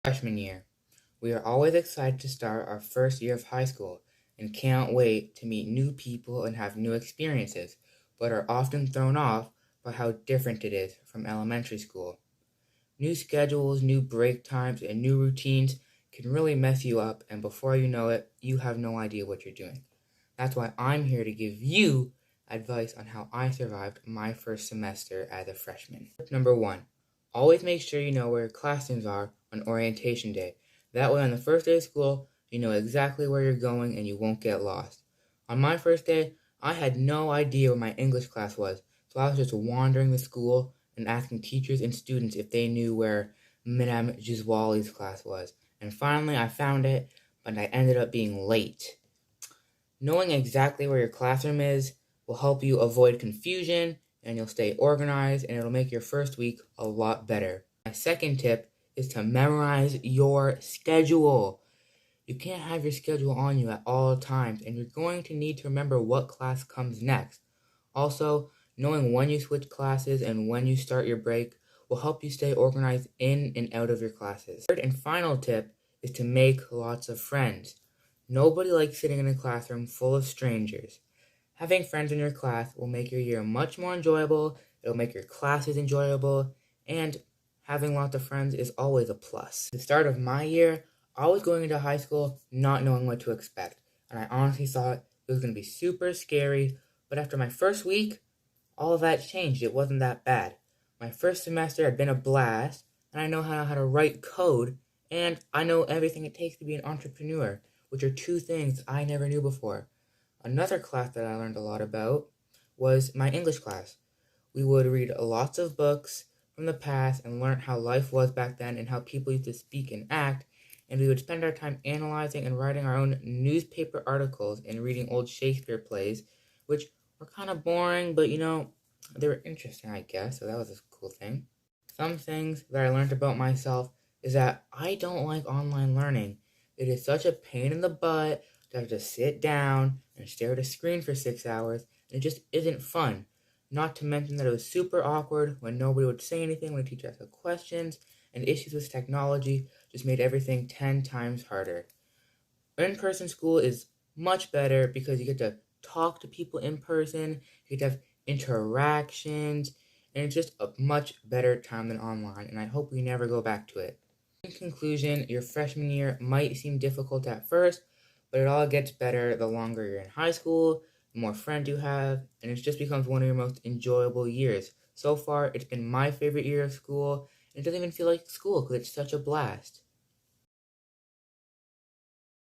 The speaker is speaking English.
Freshman year. We are always excited to start our first year of high school and can't wait to meet new people and have new experiences, but are often thrown off by how different it is from elementary school. New schedules, new break times, and new routines can really mess you up, and before you know it, you have no idea what you're doing. That's why I'm here to give you advice on how I survived my first semester as a freshman. Tip number one, always make sure you know where your classrooms are on orientation day. That way, on the first day of school, you know exactly where you're going and you won't get lost. On my first day, I had no idea where my English class was, so I was just wandering the school and asking teachers and students if they knew where Madame Giswali's class was. And finally, I found it, but I ended up being late. Knowing exactly where your classroom is will help you avoid confusion and you'll stay organized and it'll make your first week a lot better. My second tip is to memorize your schedule. You can't have your schedule on you at all times and you're going to need to remember what class comes next. Also, knowing when you switch classes and when you start your break will help you stay organized in and out of your classes. Third and final tip is to make lots of friends. Nobody likes sitting in a classroom full of strangers. Having friends in your class will make your year much more enjoyable, it'll make your classes enjoyable, and having lots of friends is always a plus. At the start of my year, I was going into high school not knowing what to expect, and I honestly thought it was going to be super scary, but after my first week, all of that changed. It wasn't that bad. My first semester had been a blast, and I know how to write code, and I know everything it takes to be an entrepreneur, which are two things I never knew before. Another class that I learned a lot about was my English class. We would read lots of books from the past and learn how life was back then and how people used to speak and act, and we would spend our time analyzing and writing our own newspaper articles and reading old Shakespeare plays, which were kind of boring, but they were interesting, I guess, so that was a cool thing. Some things that I learned about myself is that I don't like online learning. It is such a pain in the butt to have to sit down and stare at a screen for 6 hours, and it just isn't fun. Not to mention that it was super awkward when nobody would say anything when a teacher asked questions, and issues with technology just made everything 10 times harder. In-person school is much better because you get to talk to people in person, you get to have interactions, and it's just a much better time than online, and I hope we never go back to it. In conclusion, your freshman year might seem difficult at first, but it all gets better the longer you're in high school, the more friends you have, and it just becomes one of your most enjoyable years. So far, it's been my favorite year of school, and it doesn't even feel like school because it's such a blast.